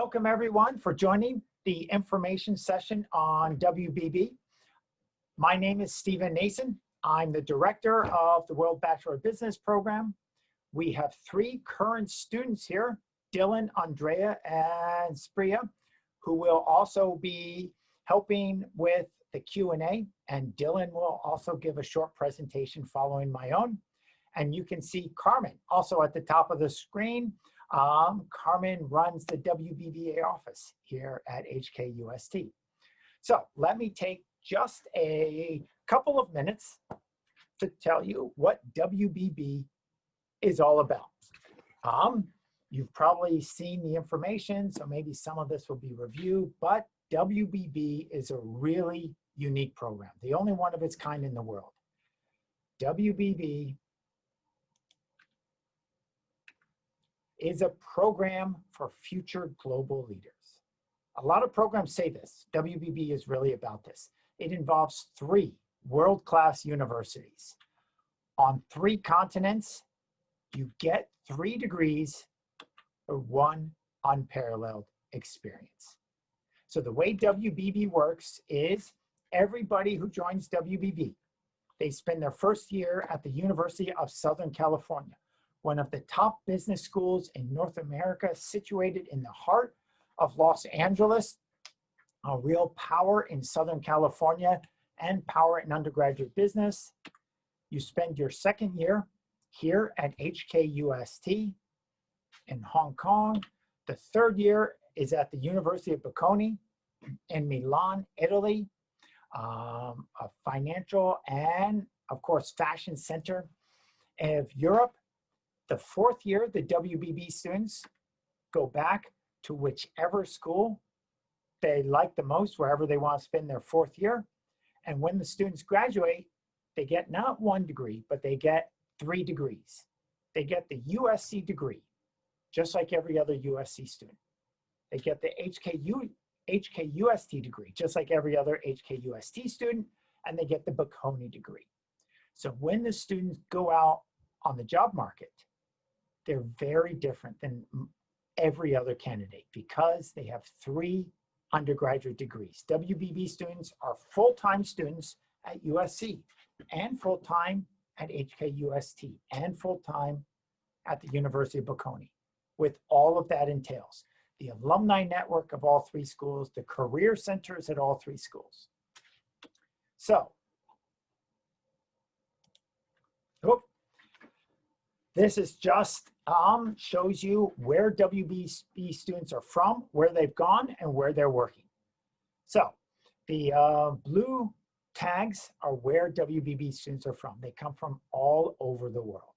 Welcome everyone for joining the information session on WBB. My name is Stephen Nason. I'm the director of the World Bachelor of Business program. We have three current students here, Dylan, Andrea, and Spria, who will also be helping with the Q&A, and Dylan will also give a short presentation following my own. And you can see Carmen also at the top of the screen. Carmen runs the WBBA office here at HKUST. So let me take just a couple of minutes to tell you what WBB is all about. You've probably seen the information, so maybe some of this will be reviewed, but WBB is a really unique program, the only one of its kind in the world. WBB is a program for future global leaders. A lot of programs say this. WBB is really about this. It involves three world-class universities. On 3 continents, you get 3 degrees or 1 unparalleled experience. So the way WBB works is everybody who joins WBB, they spend their first year at the University of Southern California, one of the top business schools in North America, situated in the heart of Los Angeles, a real power in Southern California and power in undergraduate business. You spend your second year here at HKUST in Hong Kong. The third year is at the University of Bocconi in Milan, Italy, a financial and, of course, fashion center of Europe. The fourth year, the WBB students go back to whichever school they like the most, wherever they want to spend their 4th year. And when the students graduate, they get not 1 degree, but they get 3 degrees. They get the USC degree, just like every other USC student. They get the HKUST degree, just like every other HKUST student, and they get the Bocconi degree. So when the students go out on the job market, they're very different than every other candidate because they have 3 undergraduate degrees. WBB students are full-time students at USC and full-time at HKUST and full-time at the University of Bocconi, with all of that entails. The alumni network of all 3 schools, the career centers at all 3 schools. So, this is just shows you where WBB students are from, where they've gone, and where they're working. So the blue tags are where WBB students are from. They come from all over the world.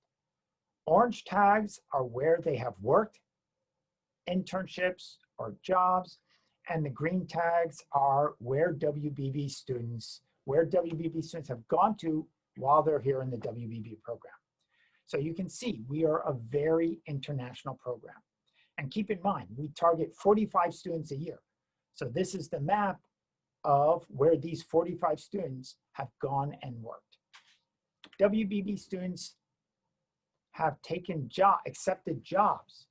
Orange tags are where they have worked, internships or jobs, and the green tags are where WBB students have gone to while they're here in the WBB program. So you can see we are a very international program. And keep in mind, we target 45 students a year. So this is the map of where these 45 students have gone and worked. WBB students have accepted jobs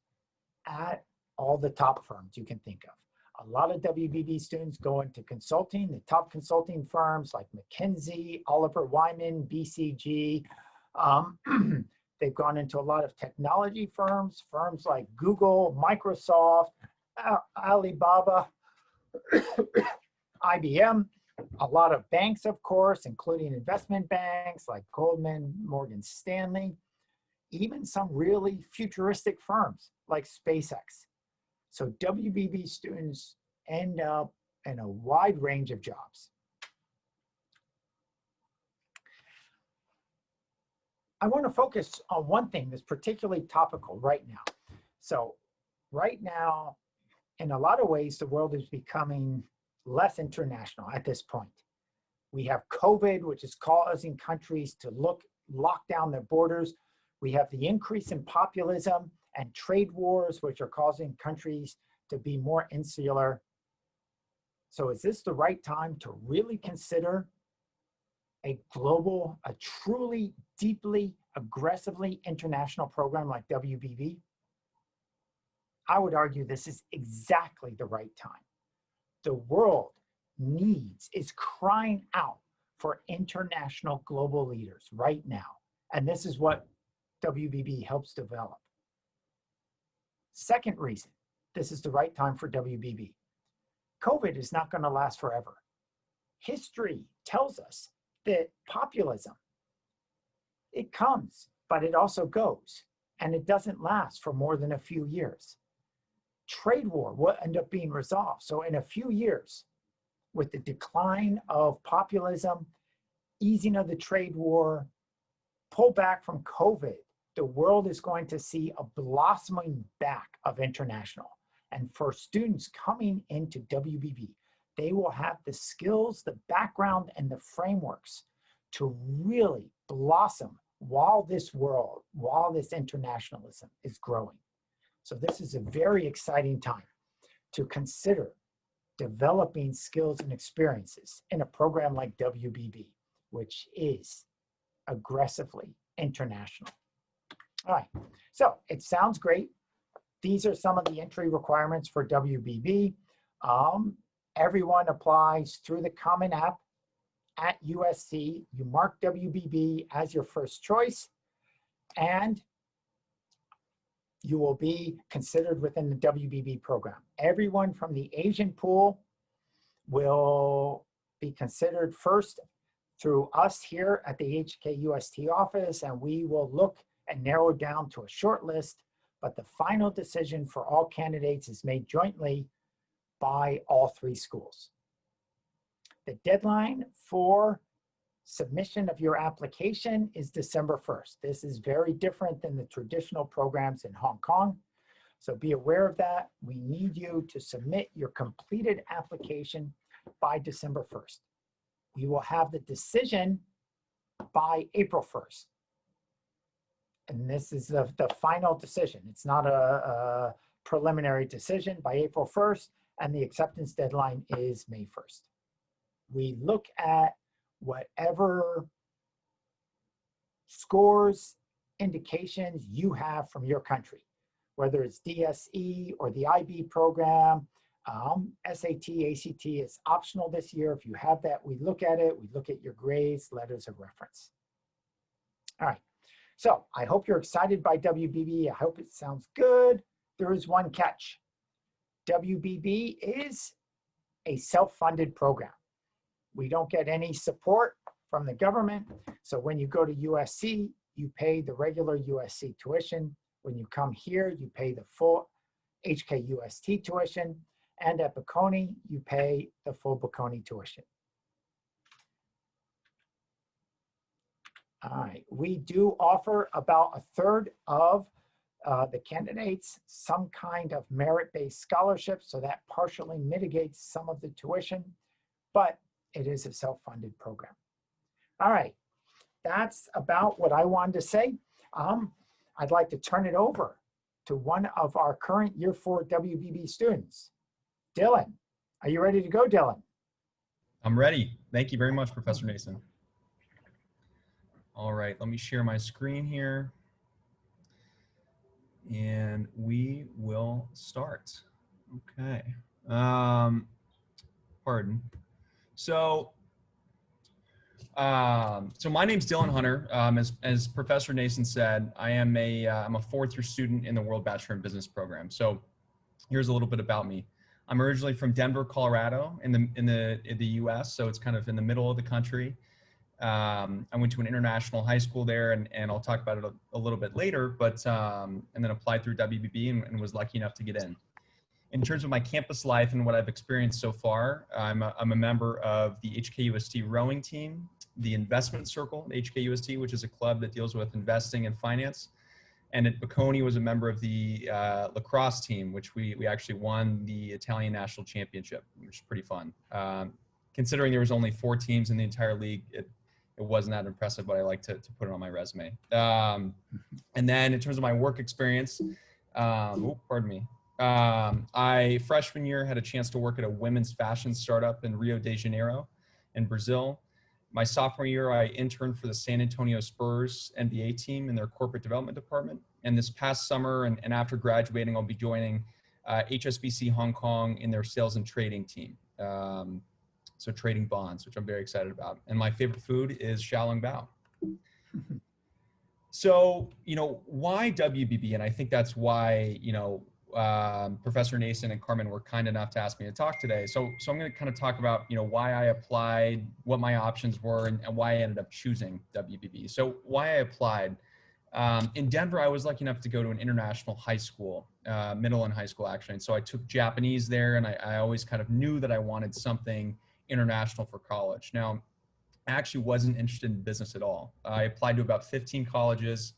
at all the top firms you can think of. A lot of WBB students go into consulting, the top consulting firms like McKinsey, Oliver Wyman, BCG. They've gone into a lot of technology firms, firms like Google, Microsoft, Alibaba, IBM, a lot of banks, of course, including investment banks like Goldman, Morgan Stanley, even some really futuristic firms like SpaceX. So WBB students end up in a wide range of jobs. I want to focus on one thing that's particularly topical right now. So right now, in a lot of ways, the world is becoming less international at this point. We have COVID, which is causing countries to lock down their borders. We have the increase in populism and trade wars, which are causing countries to be more insular. So is this the right time to really consider a truly, deeply, aggressively international program like WBB? I would argue this is exactly the right time. The world is crying out for international global leaders right now. And this is what WBB helps develop. Second reason, this is the right time for WBB. COVID is not going to last forever. History tells us that populism, it comes, but it also goes, and it doesn't last for more than a few years. Trade war will end up being resolved. So in a few years, with the decline of populism, easing of the trade war, pullback from COVID, the world is going to see a blossoming back of international. And for students coming into WBB, they will have the skills, the background, and the frameworks to really blossom while this internationalism is growing. So this is a very exciting time to consider developing skills and experiences in a program like WBB, which is aggressively international. All right, so it sounds great. These are some of the entry requirements for WBB. Everyone applies through the Common App at USC. You mark WBB as your first choice, and you will be considered within the WBB program. Everyone from the Asian pool will be considered first through us here at the HKUST office, and we will look and narrow down to a short list, but the final decision for all candidates is made jointly by all three schools. The deadline for submission of your application is December 1st. This is very different than the traditional programs in Hong Kong, so be aware of that. We need you to submit your completed application by December 1st. We will have the decision by April 1st. And this is the final decision. It's not a preliminary decision by April 1st, and the acceptance deadline is May 1st. We look at whatever scores, indications you have from your country, whether it's DSE or the IB program, SAT, ACT is optional this year. If you have that, we look at it. We look at your grades, letters of reference. All right. So I hope you're excited by WBB. I hope it sounds good. There is one catch. WBB is a self-funded program. We don't get any support from the government. So when you go to USC, you pay the regular USC tuition. When you come here, you pay the full HKUST tuition. And at Bocconi, you pay the full Bocconi tuition. All right, we do offer about a third of the candidates some kind of merit-based scholarship, so that partially mitigates some of the tuition, but it is a self-funded program. All right, that's about what I wanted to say. I'd like to turn it over to one of our current Year 4 WBB students, Dylan. Are you ready to go, Dylan? I'm ready. Thank you very much, Professor Nason. All right, let me share my screen here. And we will start. Okay. Pardon. So my name's Dylan Hunter. As Professor Nason said, I'm a fourth-year student in the World Bachelor in Business program. So here's a little bit about me. I'm originally from Denver, Colorado, in the U.S. So it's kind of in the middle of the country. I went to an international high school there, and I'll talk about it a little bit later, but and then applied through WBB and was lucky enough to get in. In terms of my campus life and what I've experienced so far, I'm a member of the HKUST rowing team, the investment circle at HKUST, which is a club that deals with investing and finance. And at Bocconi was a member of the lacrosse team, which we actually won the Italian national championship, which is pretty fun. Considering there was only 4 teams in the entire league, it wasn't that impressive, but I like to put it on my resume. And then in terms of my work experience, pardon me. I, freshman year, had a chance to work at a women's fashion startup in Rio de Janeiro in Brazil. My sophomore year, I interned for the San Antonio Spurs NBA team in their corporate development department. And this past summer and after graduating, I'll be joining HSBC Hong Kong in their sales and trading team. So trading bonds, which I'm very excited about. And my favorite food is Xiaolong Bao. So, why WBB? And I think that's why, Professor Nason and Carmen were kind enough to ask me to talk today. So I'm going to kind of talk about, why I applied, what my options were, and why I ended up choosing WBB. So why I applied. In Denver, I was lucky enough to go to an international high school, middle and high school actually. And so I took Japanese there, and I always kind of knew that I wanted something international for college. Now, I actually wasn't interested in business at all. I applied to about 15 colleges,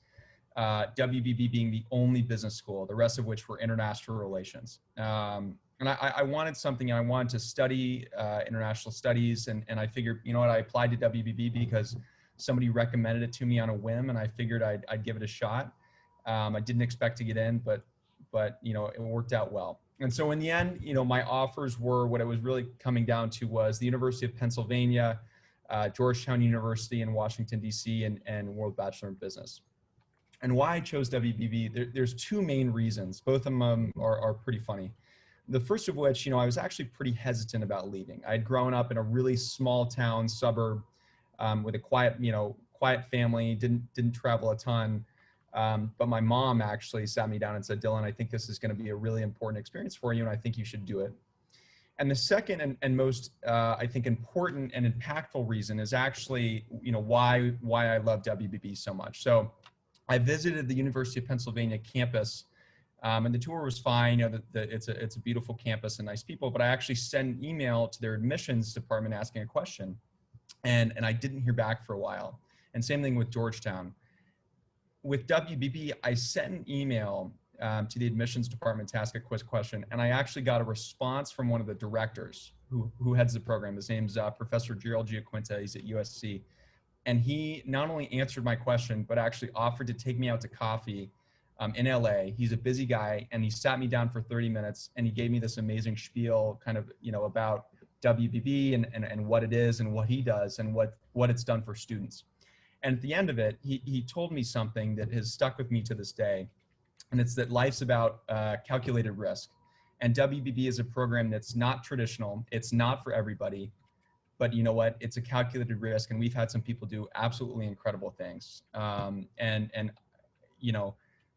WBB being the only business school, the rest of which were international relations. And I wanted something, and I wanted to study international studies. And I figured, I applied to WBB because somebody recommended it to me on a whim, and I figured I'd give it a shot. I didn't expect to get in, but it worked out well. And so in the end, my offers were, what it was really coming down to was the University of Pennsylvania, Georgetown University in Washington, D.C., and World Bachelor in Business. And why I chose WBB, there's two main reasons. Both of them are pretty funny. The first of which, I was actually pretty hesitant about leaving. I'd grown up in a really small town suburb with a quiet family, didn't travel a ton. But my mom actually sat me down and said, Dylan, I think this is going to be a really important experience for you, and I think you should do it. And the second and most, I think, important and impactful reason is actually, why I love WBB so much. So I visited the University of Pennsylvania campus, and the tour was fine. It's a beautiful campus and nice people. But I actually sent an email to their admissions department asking a question, and I didn't hear back for a while. And same thing with Georgetown. With WBB, I sent an email to the admissions department to ask a quiz question, and I actually got a response from one of the directors who heads the program. His name's Professor Gerald Giaquinta. He's at USC, and he not only answered my question, but actually offered to take me out to coffee in LA. He's a busy guy, and he sat me down for 30 minutes, and he gave me this amazing spiel kind of, about WBB and what it is and what he does and what it's done for students. And at the end of it, he told me something that has stuck with me to this day. And it's that life's about calculated risk. And WBB is a program that's not traditional. It's not for everybody. But you know what? It's a calculated risk. And we've had some people do absolutely incredible things.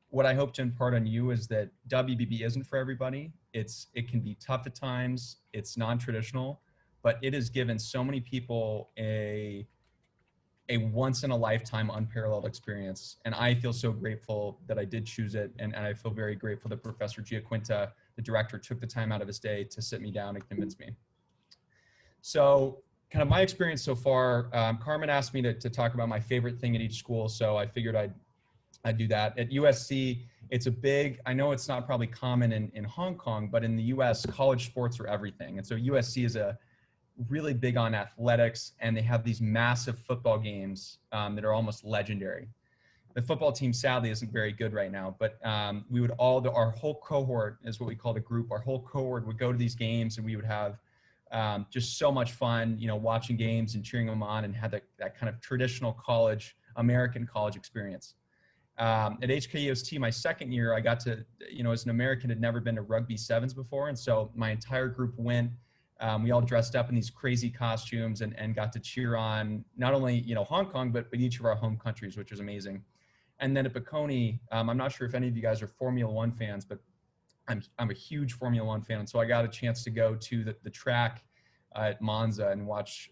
What I hope to impart on you is that WBB isn't for everybody. It can be tough at times. It's non-traditional. But it has given so many people a once in a lifetime unparalleled experience. And I feel so grateful that I did choose it. And I feel very grateful that Professor Giaquinta, the director, took the time out of his day to sit me down and convince me. So kind of my experience so far, Carmen asked me to talk about my favorite thing at each school. So I figured I'd do that. At USC, it's I know it's not probably common in Hong Kong, but in the US, college sports are everything. And so USC is really big on athletics, and they have these massive football games that are almost legendary. The football team sadly isn't very good right now, but we would our whole cohort is what we call the group. Our whole cohort would go to these games, and we would have just so much fun, watching games and cheering them on, and had that kind of traditional American college experience. At HKUST, my second year, I got to, as an American, had never been to rugby sevens before, and so my entire group went. We all dressed up in these crazy costumes and got to cheer on not only, Hong Kong, but each of our home countries, which was amazing. And then at Bocconi, I'm not sure if any of you guys are Formula One fans, but I'm a huge Formula One fan. And so I got a chance to go to the track at Monza and watch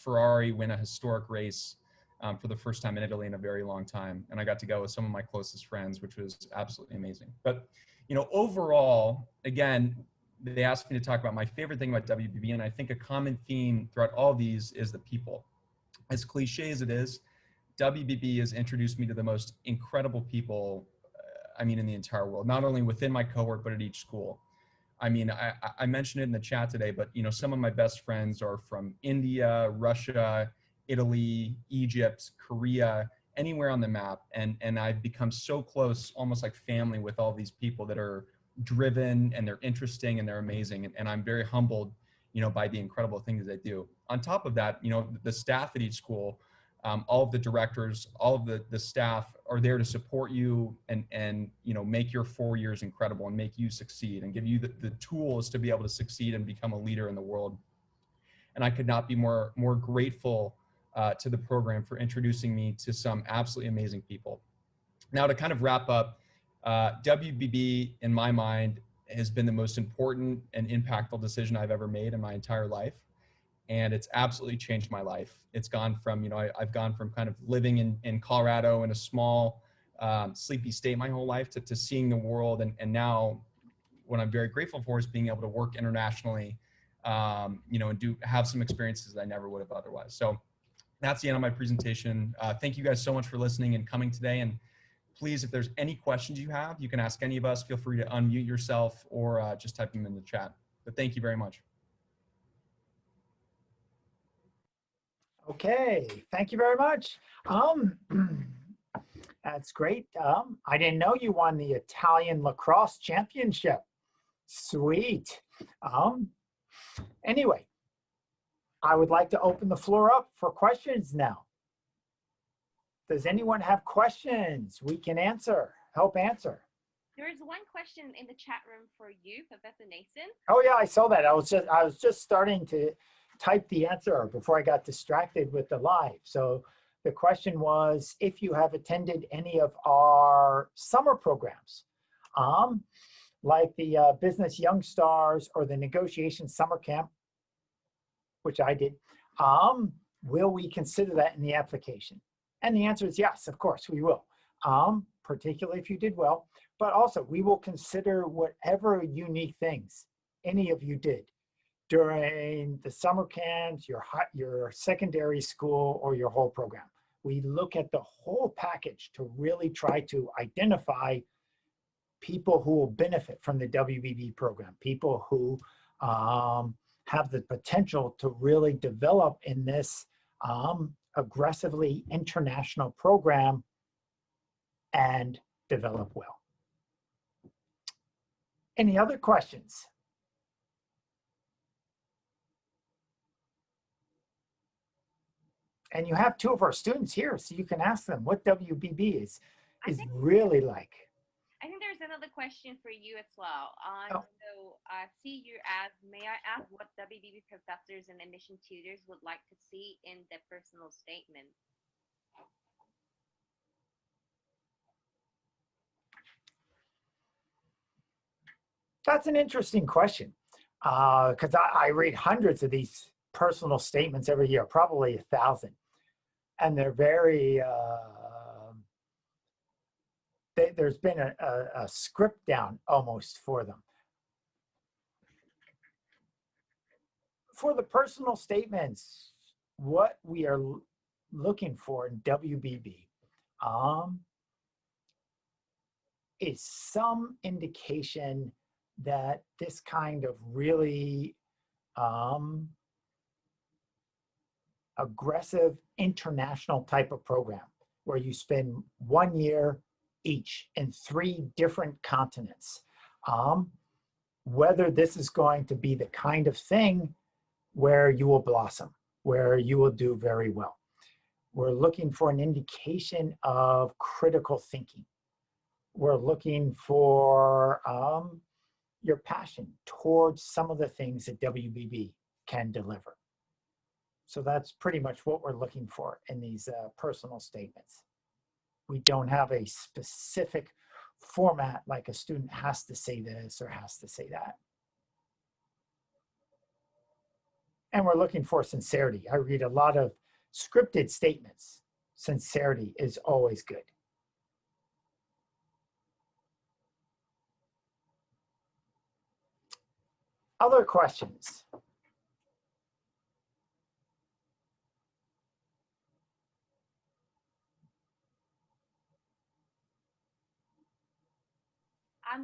Ferrari win a historic race for the first time in Italy in a very long time. And I got to go with some of my closest friends, which was absolutely amazing. But, overall, again, they asked me to talk about my favorite thing about WBB, and I think a common theme throughout all of these is the people. As cliche as it is, WBB has introduced me to the most incredible people, in the entire world, not only within my cohort, but at each school. I mentioned it in the chat today, but, some of my best friends are from India, Russia, Italy, Egypt, Korea, anywhere on the map. And I've become so close, almost like family, with all these people that are driven, and they're interesting, and they're amazing. And I'm very humbled, by the incredible things they do. On top of that, the staff at each school, all of the directors, all of the staff are there to support you and make your 4 years incredible and make you succeed and give you the tools to be able to succeed and become a leader in the world. And I could not be more grateful to the program for introducing me to some absolutely amazing people. Now, to kind of wrap up, WBB, in my mind, has been the most important and impactful decision I've ever made in my entire life. And it's absolutely changed my life. It's gone from, I've gone from kind of living in Colorado in a small, sleepy state my whole life to seeing the world. And now what I'm very grateful for is being able to work internationally, and have some experiences that I never would have otherwise. So that's the end of my presentation. Thank you guys so much for listening and coming today. And please, if there's any questions you have, you can ask any of us. Feel free to unmute yourself or just type them in the chat. But thank you very much. Okay, thank you very much. That's great. I didn't know you won the Italian lacrosse championship. Sweet. Anyway, I would like to open the floor up for questions now. Does anyone have questions we can help answer? There is one question in the chat room for you, Professor Nason. Oh yeah, I saw that. I was just starting to type the answer before I got distracted with the live. So the question was, if you have attended any of our summer programs, like the Business Young Stars or the Negotiation Summer Camp, which I did, will we consider that in the application? And the answer is yes, of course we will, particularly if you did well. But also, we will consider whatever unique things any of you did during the summer camps, your secondary school, or your whole program. We look at the whole package to really try to identify people who will benefit from the WBB program, people who have the potential to really develop in this aggressively international program and develop well. Any other questions? And you have two of our students here, so you can ask them what WBB is really like. I think there's another question for you as well. So see you as, may I ask what WBB professors and admission tutors would like to see in the personal statement? That's an interesting question, because I read hundreds of these personal statements every year, probably 1,000. And they're very, there's been a script down almost for them. For the personal statements, what we are looking for in WBB is some indication that this kind of really aggressive international type of program where you spend 1 year each in 3 different continents, whether this is going to be the kind of thing where you will blossom, where you will do very well. We're looking for an indication of critical thinking. We're looking for your passion towards some of the things that WBB can deliver. So that's pretty much what we're looking for in these personal statements. We don't have a specific format like a student has to say this or has to say that. And we're looking for sincerity. I read a lot of scripted statements. Sincerity is always good. Other questions?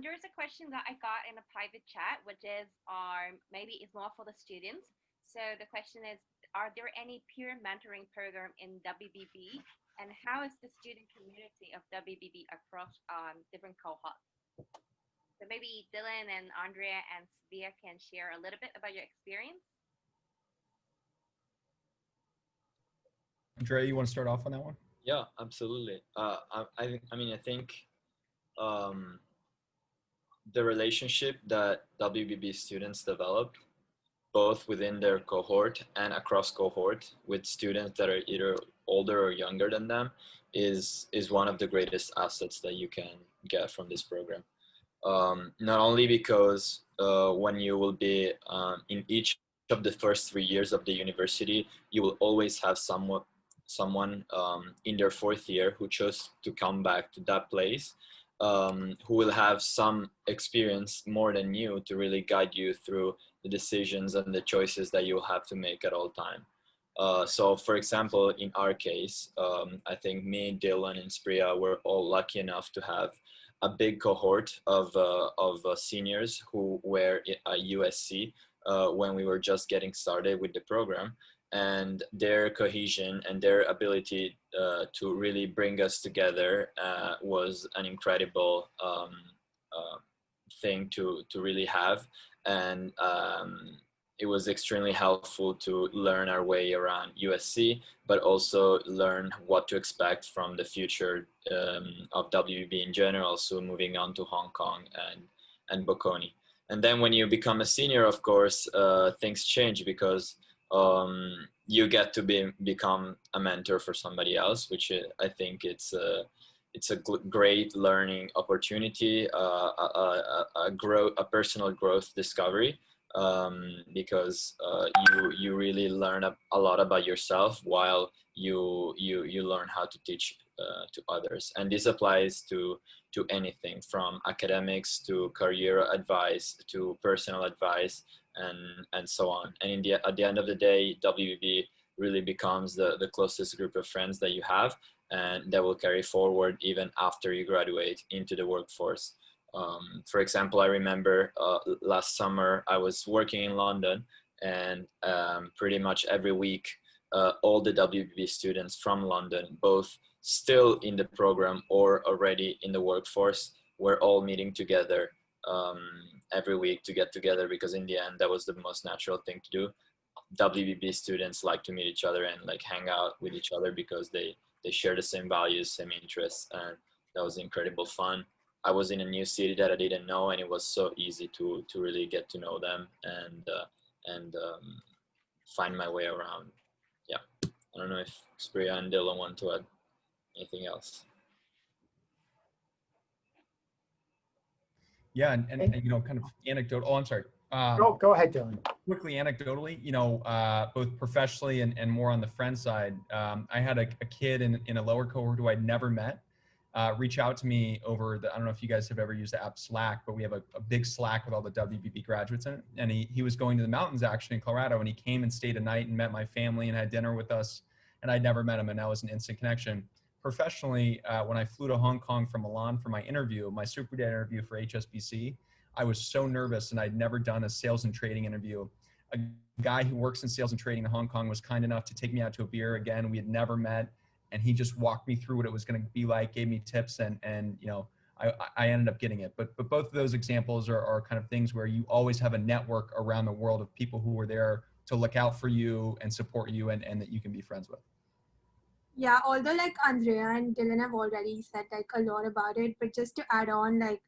There's a question that I got in a private chat, which is, maybe it's more for the students. So the question is, are there any peer mentoring program in WBB? And how is the student community of WBB across different cohorts? So maybe Dylan and Andrea and Svea can share a little bit about your experience. Andrea, you want to start off on that one? Yeah, absolutely. I mean, I think um, the relationship that WBB students develop, both within their cohort and across cohort with students that are either older or younger than them, is one of the greatest assets that you can get from this program. Not only because when you will be in each of the first 3 years of the university, you will always have someone in their fourth year who chose to come back to that place, who will have some experience more than you to really guide you through the decisions and the choices that you'll have to make at all time. So for example, in our case, I think me, Dylan, and Spria were all lucky enough to have a big cohort of seniors who were at USC when we were just getting started with the program, and their cohesion and their ability to really bring us together was an incredible thing to really have. And it was extremely helpful to learn our way around USC, but also learn what to expect from the future of WB in general. So moving on to Hong Kong and Bocconi. And then when you become a senior, of course, things change because you get to become a mentor for somebody else, which I think it's a great learning opportunity, a personal growth discovery, because you really learn a lot about yourself while you learn how to teach to others. And this applies to anything from academics to career advice to personal advice and so on. And at the end of the day, WB really becomes the closest group of friends that you have, and that will carry forward even after you graduate into the workforce. For example, I remember last summer I was working in London, and pretty much every week all the WBB students from London, both still in the program or already in the workforce, were all meeting together um, every week to get together, because in the end that was the most natural thing to do. WBB students like to meet each other and like hang out with each other because they share the same values, same interests, and that was incredible fun. I was in a new city that I didn't know, and it was so easy to really get to know them and find my way around. Yeah, I don't know if Spria and Dylan want to add anything else. Yeah, and you know, kind of anecdotal. Oh, I'm sorry. Go ahead, Dylan. Quickly, anecdotally, you know, both professionally and more on the friend side, I had a kid in a lower cohort who I'd never met reach out to me over I don't know if you guys have ever used the app Slack, but we have a big Slack with all the WBB graduates in it. And he was going to the mountains actually in Colorado, and he came and stayed a night and met my family and had dinner with us. And I'd never met him, and that was an instant connection. Professionally, when I flew to Hong Kong from Milan for my interview, my Super Day interview for HSBC, I was so nervous, and I'd never done a sales and trading interview. A guy who works in sales and trading in Hong Kong was kind enough to take me out to a beer. Again, we had never met, and he just walked me through what it was going to be like, gave me tips, and you know, I ended up getting it. But both of those examples are kind of things where you always have a network around the world of people who are there to look out for you and support you, and that you can be friends with. Yeah, although like Andrea and Dylan have already said like a lot about it, but just to add on, like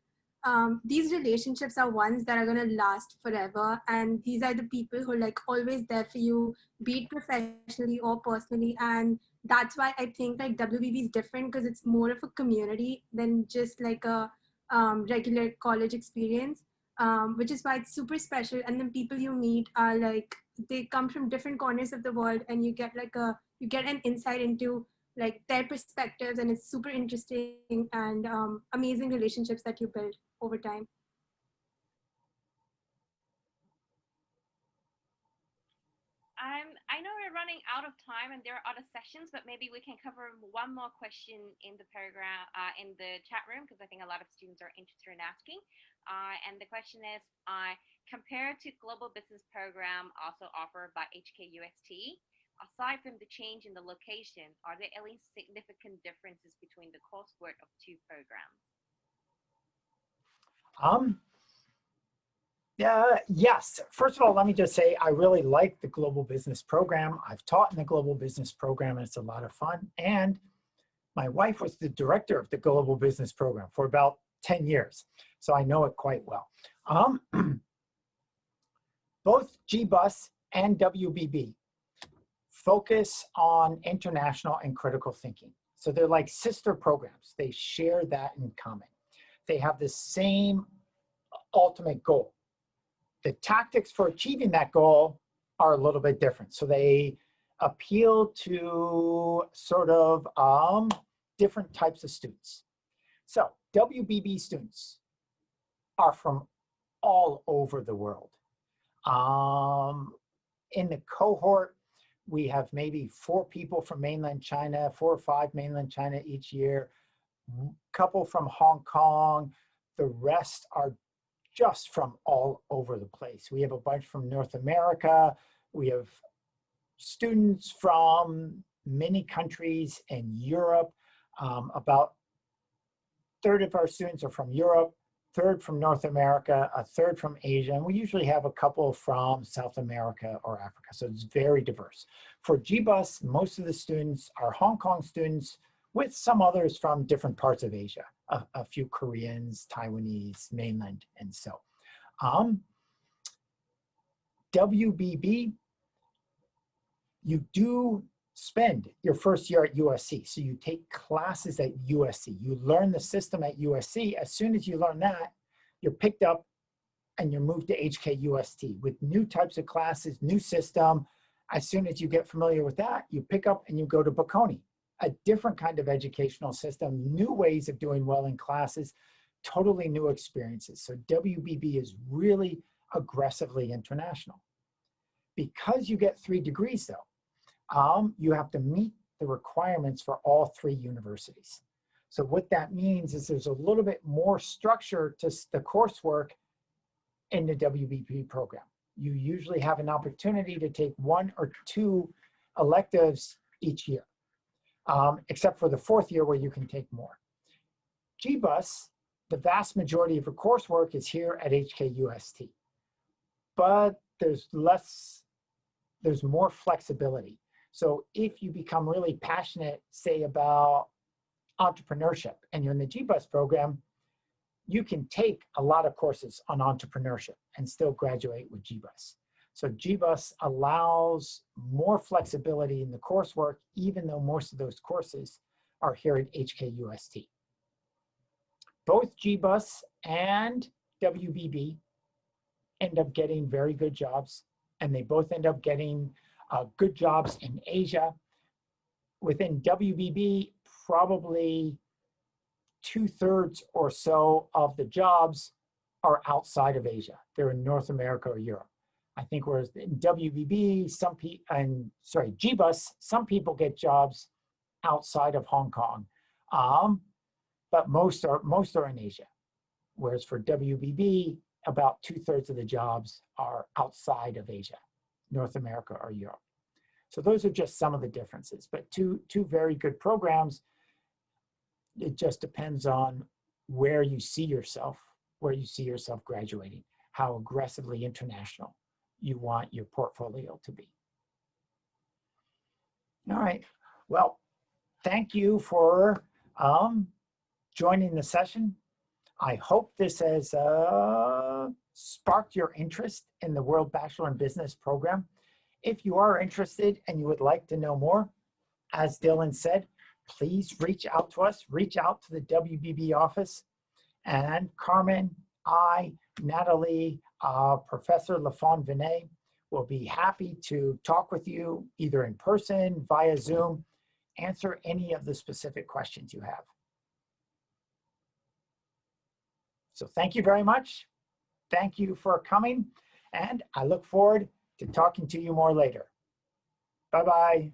these relationships are ones that are gonna last forever, and these are the people who are like always there for you, be it professionally or personally. And that's why I think like WBB is different, because it's more of a community than just like a regular college experience, which is why it's super special. And then people you meet are like, they come from different corners of the world, and you get an insight into like their perspectives, and it's super interesting, and amazing relationships that you build over time. I know we're running out of time and there are other sessions, but maybe we can cover one more question in the program, in the chat room, because I think a lot of students are interested in asking. And the question is, compared to global business program also offered by HKUST, aside from the change in the location, are there any significant differences between the coursework of two programs? Um, Yes. First of all, let me just say I really like the global business program. I've taught in the global business program, and it's a lot of fun. And my wife was the director of the global business program for about 10 years, so I know it quite well. Both GBUS and WBB focus on international and critical thinking. So they're like sister programs. They share that in common. They have the same ultimate goal. The tactics for achieving that goal are a little bit different. So they appeal to sort of different types of students. So WBB students are from all over the world. In the cohort, we have maybe 4 people from mainland China, 4 or 5 mainland China each year, a couple from Hong Kong. The rest are just from all over the place. We have a bunch from North America. We have students from many countries in Europe. About a third of our students are from Europe, a third from North America, a third from Asia, and we usually have a couple from South America or Africa, so it's very diverse. For GBUS, most of the students are Hong Kong students with some others from different parts of Asia, a few Koreans, Taiwanese, mainland, and so. WBB, you do spend your first year at USC. So you take classes at USC. You learn the system at USC. As soon as you learn that, you're picked up and you're moved to HKUST with new types of classes, new system. As soon as you get familiar with that, you pick up and you go to Bocconi, a different kind of educational system, new ways of doing well in classes, totally new experiences. So WBB is really aggressively international. Because you get 3 degrees though, you have to meet the requirements for all 3 universities. So what that means is there's a little bit more structure to the coursework in the WBB program. You usually have an opportunity to take 1 or 2 electives each year, except for the 4th year where you can take more. GBUS, the vast majority of your coursework is here at HKUST, but there's more flexibility. So if you become really passionate, say about entrepreneurship, and you're in the GBUS program, you can take a lot of courses on entrepreneurship and still graduate with GBUS. So GBUS allows more flexibility in the coursework, even though most of those courses are here at HKUST. Both GBUS and WBB end up getting very good jobs, and they both end up getting good jobs in Asia. Within WBB, probably 2/3 or so of the jobs are outside of Asia. They're in North America or Europe. I think whereas in WBB, GBUS, some people get jobs outside of Hong Kong, but most are in Asia. Whereas for WBB, about 2/3 of the jobs are outside of Asia, North America or Europe. So those are just some of the differences, but two very good programs. It just depends on where you see yourself graduating, how aggressively international you want your portfolio to be. All right, well, thank you for joining the session. I hope this has sparked your interest in the World Bachelor in Business program. If you are interested and you would like to know more, as Dylan said, please reach out to us, reach out to the WBB office, and Carmen, I, Natalie, Professor Lafon Vinay will be happy to talk with you either in person, via Zoom, answer any of the specific questions you have. So thank you very much. Thank you for coming, and I look forward to talking to you more later. Bye-bye.